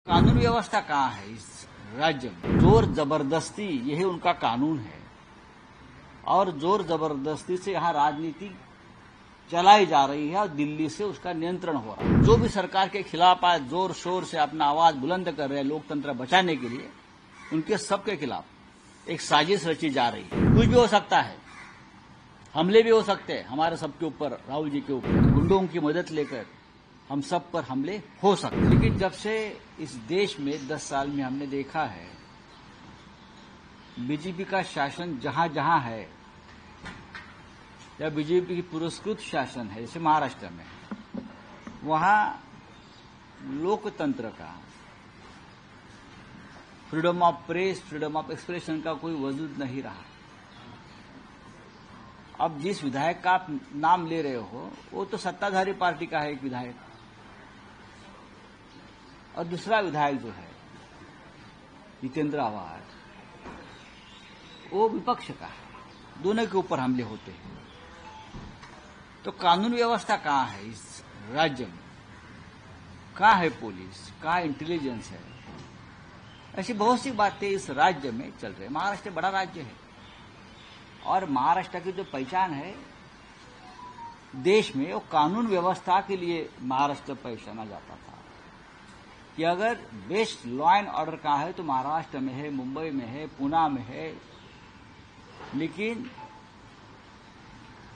कानून व्यवस्था कहाँ है इस राज्य में? जोर जबरदस्ती यही उनका कानून है और जोर जबरदस्ती से यहाँ राजनीति चलाई जा रही है और दिल्ली से उसका नियंत्रण हो रहा है। जो भी सरकार के खिलाफ आज जोर शोर से अपना आवाज बुलंद कर रहे हैं लोकतंत्र बचाने के लिए, उनके सबके खिलाफ एक साजिश रची जा रही है। कुछ भी हो सकता है, हमले भी हो सकते हैं हमारे सबके ऊपर, राहुल जी के ऊपर। गुंडों की मदद लेकर हम सब पर हमले हो सकते हैं। लेकिन जब से इस देश में 10 साल में हमने देखा है बीजेपी का शासन जहां जहां है या बीजेपी की पुरस्कृत शासन है, जैसे महाराष्ट्र में, वहां लोकतंत्र का, freedom of press, freedom of expression का कोई वजूद नहीं रहा। अब जिस विधायक का आप नाम ले रहे हो वो तो सत्ताधारी पार्टी का है एक विधायक, और दूसरा विधायक जो है जितेंद्र आवाज, वो विपक्ष का है। दोनों के ऊपर हमले होते हैं। तो कानून व्यवस्था कहाँ है इस राज्य में? कहाँ है पुलिस, कहाँ इंटेलिजेंस है? ऐसी बहुत सी बातें इस राज्य में चल रही है। महाराष्ट्र बड़ा राज्य है और महाराष्ट्र की जो पहचान है देश में, वो कानून व्यवस्था के लिए महाराष्ट्र पहचाना जाता था कि अगर बेस्ट लॉ एंड ऑर्डर कहाँ है तो महाराष्ट्र में है, मुंबई में है, पुणे में है। लेकिन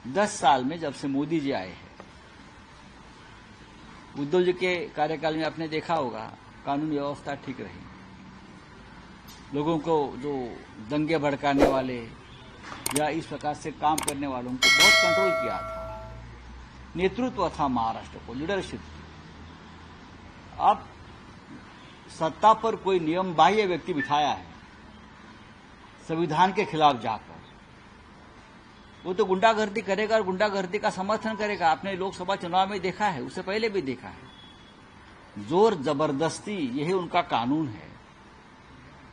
10 साल में जब से मोदी जी आए हैं, उद्धव जी के कार्यकाल में आपने देखा होगा कानून व्यवस्था ठीक रही। लोगों को जो दंगे भड़काने वाले या इस प्रकार से काम करने वालों को बहुत कंट्रोल किया था। नेतृत्व था महाराष्ट्र को, लीडरशिप थी। अब सत्ता पर कोई नियम बाह्य व्यक्ति बिठाया है संविधान के खिलाफ जाकर, वो तो गुंडागर्दी करेगा और गुंडागर्दी का समर्थन करेगा। आपने लोकसभा चुनाव में देखा है, उससे पहले भी देखा है। जोर जबरदस्ती यही उनका कानून है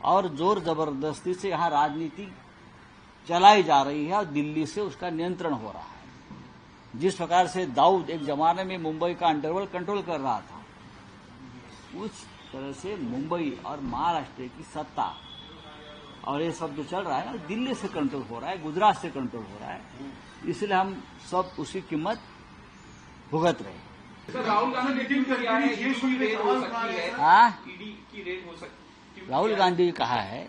और जोर जबरदस्ती से यहाँ राजनीति चलाई जा रही है और दिल्ली से उसका नियंत्रण हो रहा है। जिस प्रकार से दाऊद एक जमाने में मुंबई का अंडरवर्ल्ड कंट्रोल कर रहा था, उस तरह से मुंबई और महाराष्ट्र की सत्ता और ये सब जो चल रहा है ना, दिल्ली से कंट्रोल हो रहा है, गुजरात से कंट्रोल हो रहा है। इसलिए हम सब उसकी कीमत भुगत रहे हैं। सर, राहुल गांधी ने किया है, ये कोई रेड हो सकती है, ईडी की रेड हो सकती है। राहुल गांधी जी कहा है,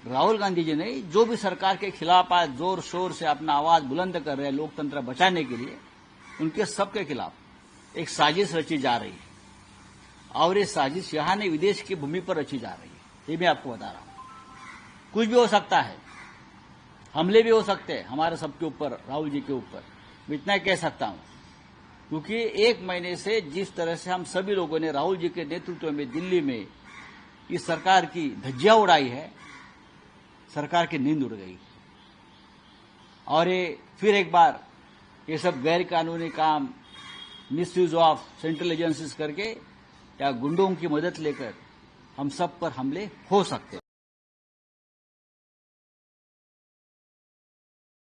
राहुल गांधी जी ने जो भी सरकार के खिलाफ आज जोर शोर से अपना आवाज बुलंद कर रहे हैं लोकतंत्र बचाने के लिए, उनके सबके खिलाफ एक साजिश रची जा रही है और ये साजिश यहां नहीं विदेश की भूमि पर रची जा रही है। ये मैं आपको बता रहा हूं। कुछ भी हो सकता है, हमले भी हो सकते हैं हमारे सबके ऊपर, राहुल जी के ऊपर। मैं इतना कह सकता हूं क्योंकि 1 महीने से जिस तरह से हम सभी लोगों ने राहुल जी के नेतृत्व में दिल्ली में इस सरकार की धज्जियां उड़ाई है, सरकार की नींद उड़ गई। और ये फिर एक बार ये सब गैर कानूनी काम, मिसयूज ऑफ सेंट्रल एजेंसीज करके या गुंडों की मदद लेकर हम सब पर हमले हो सकते हैं।